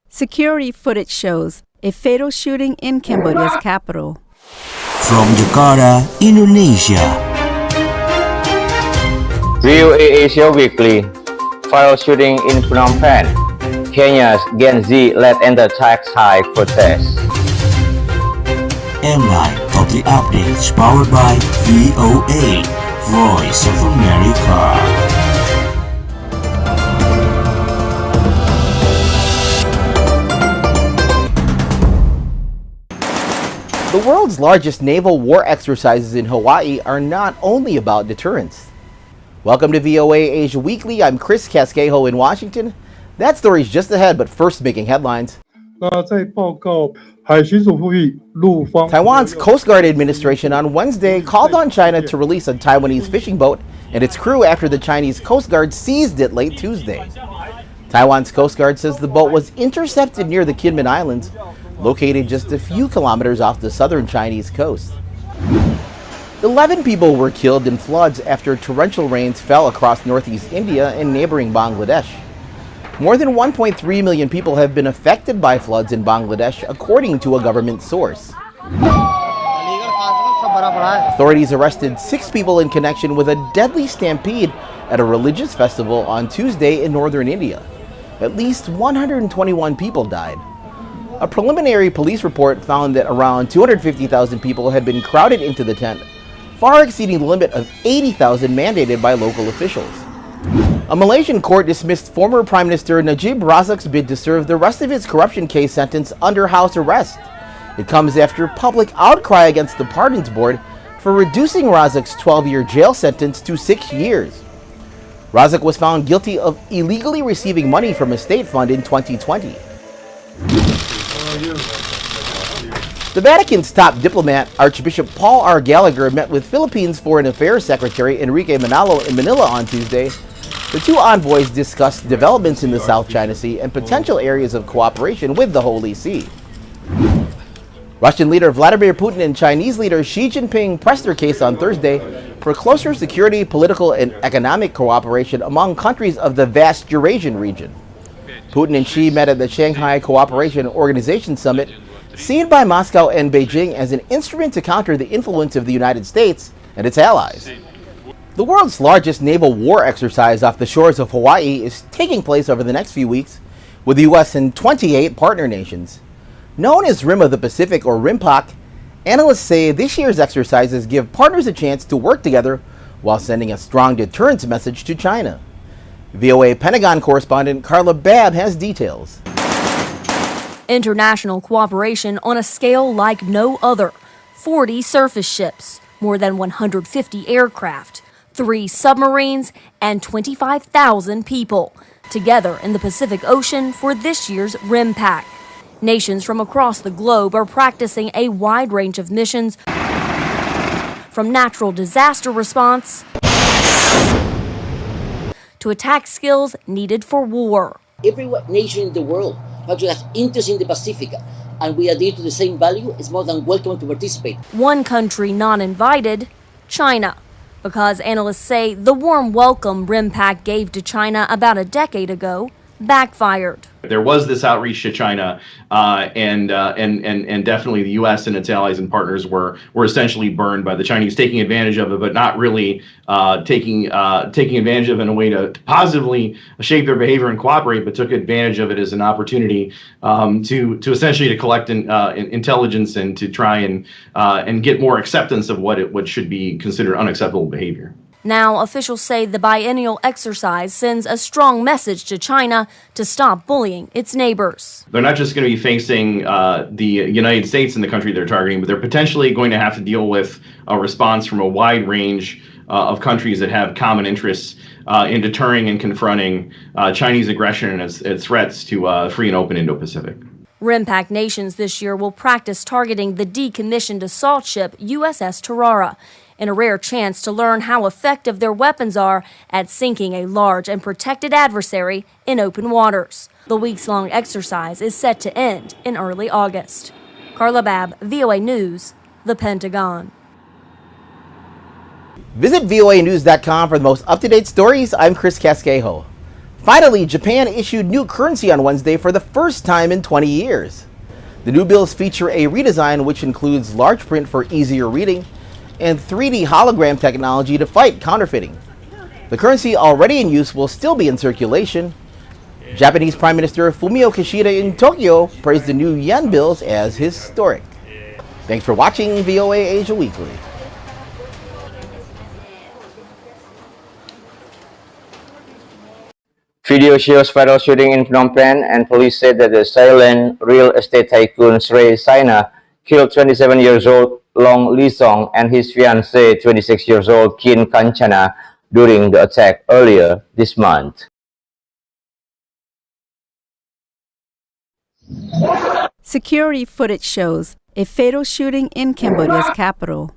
Security footage shows a fatal shooting in Cambodia's capital. From Jakarta, Indonesia. VoA Asia Weekly. Fatal shooting in Phnom Penh. Kenya's GenZ led anti-tax hike protest. And live public updates powered by VOA, Voice of America. The world's largest naval war exercises in Hawaii are not only about deterrence. Welcome to VOA Asia Weekly. I'm Chris Casquejo in Washington. That story's just ahead, but first making headlines. Taiwan's Coast Guard administration on Wednesday called on China to release a Taiwanese fishing boat and its crew after the Chinese Coast Guard seized it late Tuesday. Taiwan's Coast Guard says the boat was intercepted near the Kinmen Islands, located just a few kilometers off the southern Chinese coast. 11 people were killed in floods after torrential rains fell across northeast India and neighboring Bangladesh. More than 1.3 million people have been affected by floods in Bangladesh, according to a government source. Authorities arrested 6 people in connection with a deadly stampede at a religious festival on Tuesday in northern India. At least 121 people died. A preliminary police report found that around 250,000 people had been crowded into the tent, far exceeding the limit of 80,000 mandated by local officials. A Malaysian court dismissed former Prime Minister Najib Razak's bid to serve the rest of his corruption case sentence under house arrest. It comes after public outcry against the Pardons Board for reducing Razak's 12-year jail sentence to 6 years. Razak was found guilty of illegally receiving money from a state fund in 2020. The Vatican's top diplomat, Archbishop Paul R. Gallagher, met with Philippines Foreign Affairs Secretary Enrique Manalo in Manila on Tuesday. The two envoys discussed developments in the South China Sea and potential areas of cooperation with the Holy See. Russian leader Vladimir Putin and Chinese leader Xi Jinping pressed their case on Thursday for closer security, political, and economic cooperation among countries of the vast Eurasian region. Putin and Xi met at the Shanghai Cooperation Organization Summit, seen by Moscow and Beijing as an instrument to counter the influence of the United States and its allies. The world's largest naval war exercise off the shores of Hawaii is taking place over the next few weeks with the U.S. and 28 partner nations. Known as Rim of the Pacific or RIMPAC, analysts say this year's exercises give partners a chance to work together while sending a strong deterrence message to China. VOA Pentagon correspondent Carla Babb has details. International cooperation on a scale like no other. 40 surface ships, more than 150 aircraft, 3 submarines, and 25,000 people, together in the Pacific Ocean for this year's RIMPAC. Nations from across the globe are practicing a wide range of missions, from natural disaster response to attack skills needed for war. Every nation in the world actually has interest in the Pacific, and we adhere to the same value. It's more than welcome to participate. One country not invited, China, because analysts say the warm welcome RIMPAC gave to China about a decade ago backfired. There was this outreach to China, and definitely the U.S. and its allies and partners were essentially burned by the Chinese taking advantage of it, but not really taking advantage of it in a way to positively shape their behavior and cooperate, but took advantage of it as an opportunity to essentially to collect intelligence and to try and get more acceptance of what should be considered unacceptable behavior. Now, officials say the biennial exercise sends a strong message to China to stop bullying its neighbors. They're not just going to be facing the United States and the country they're targeting, but they're potentially going to have to deal with a response from a wide range of countries that have common interests in deterring and confronting Chinese aggression and its threats to free and open Indo-Pacific. RIMPAC nations this year will practice targeting the decommissioned assault ship USS Tarara, in a rare chance to learn how effective their weapons are at sinking a large and protected adversary in open waters. The weeks-long exercise is set to end in early August. Carla Babb, VOA News, The Pentagon. Visit voanews.com for the most up-to-date stories. I'm Chris Casquejo. Finally, Japan issued new currency on Wednesday for the first time in 20 years. The new bills feature a redesign which includes large print for easier reading and 3D hologram technology to fight counterfeiting. The currency already in use will still be in circulation. Japanese Prime Minister Fumio Kishida in Tokyo praised the new yen bills as historic. Thanks for watching VOA Asia Weekly. Video shows viral shooting in Phnom Penh, and police said that the silent real estate tycoon Sri Saina killed 27 years old Long Lee Song and his fiancée, 26 years old Kin Kanchana, during the attack earlier this month. Security footage shows a fatal shooting in Cambodia's capital.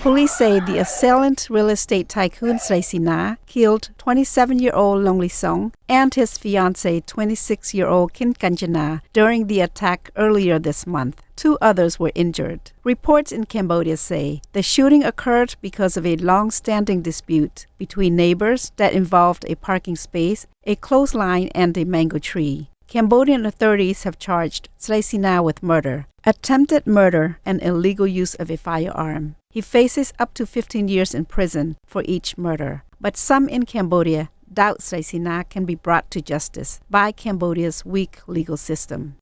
Police say the assailant, real estate tycoon Sri Saina, killed 27-year-old Long Lee Song and his fiancée, 26-year-old Kin Kanchana, during the attack earlier this month. 2 others were injured. Reports in Cambodia say the shooting occurred because of a long-standing dispute between neighbors that involved a parking space, a clothesline, and a mango tree. Cambodian authorities have charged Sri Saina with murder, attempted murder, and illegal use of a firearm. He faces up to 15 years in prison for each murder. But some in Cambodia doubt Sri Saina can be brought to justice by Cambodia's weak legal system.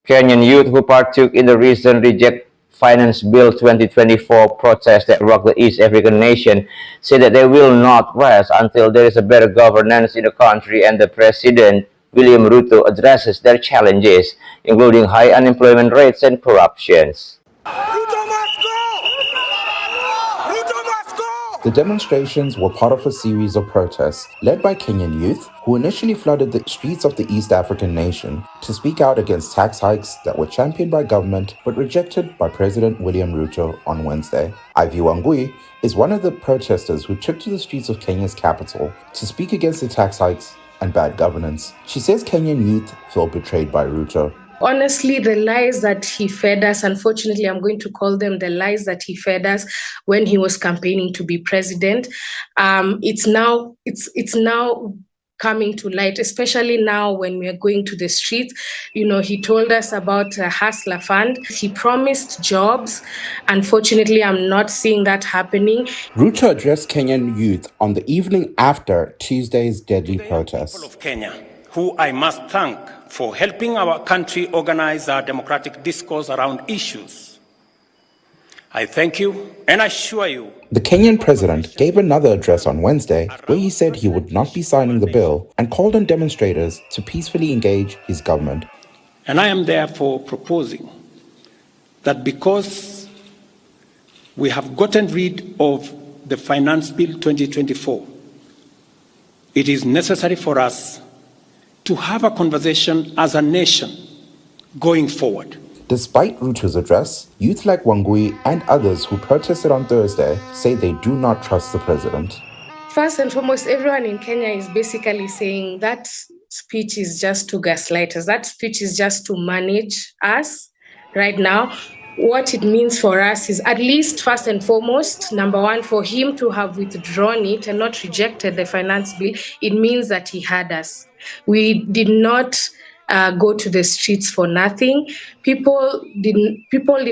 Kenyan youth who partook in the recent Reject Finance Bill 2024 protest that rocked the East African nation say that they will not rest until there is a better governance in the country and the President William Ruto addresses their challenges, including high unemployment rates and corruptions. The demonstrations were part of a series of protests led by Kenyan youth who initially flooded the streets of the East African nation to speak out against tax hikes that were championed by government but rejected by President William Ruto on Wednesday. Ivy Wangui is one of the protesters who took to the streets of Kenya's capital to speak against the tax hikes and bad governance. She says Kenyan youth feel betrayed by Ruto. Honestly, the lies that he fed us, unfortunately, I'm going to call them the lies that he fed us when he was campaigning to be president. It's now coming to light, especially now when we are going to the streets. You know, he told us about a hustler fund. He promised jobs. Unfortunately, I'm not seeing that happening. Ruto addressed Kenyan youth on the evening after Tuesday's deadly protests. People of Kenya, who I must thank for helping our country organize our democratic discourse around issues. I thank you and assure you. The Kenyan president gave another address on Wednesday where he said he would not be signing the bill and called on demonstrators to peacefully engage his government. And I am therefore proposing that because we have gotten rid of the Finance Bill 2024, it is necessary for us to have a conversation as a nation going forward. Despite Ruto's address, youth like Wangui and others who protested on Thursday say they do not trust the president. First and foremost, everyone in Kenya is basically saying that speech is just to gaslight us. That speech is just to manage us right now. What it means for us is, at least first and foremost, number one, for him to have withdrawn it and not rejected the finance bill, it means that he had us. We did not go to the streets for nothing. People did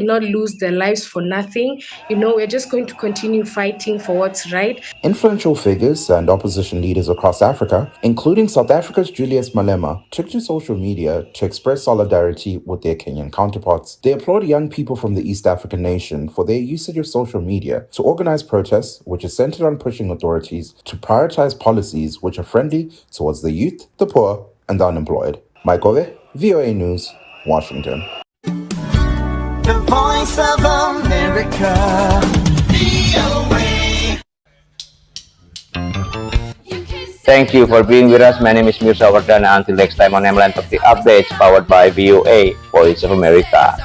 not lose their lives for nothing. You know, we're just going to continue fighting for what's right. Influential figures and opposition leaders across Africa, including South Africa's Julius Malema, took to social media to express solidarity with their Kenyan counterparts. They applaud young people from the East African nation for their usage of social media to organize protests, which is centered on pushing authorities to prioritize policies which are friendly towards the youth, the poor, and the unemployed. Mike Ove, VOA News, Washington. The Voice of America, VOA. Thank you for being with us. My name is mirzawardana. Until next time on Emland of the Updates, powered by VOA, Voice of America.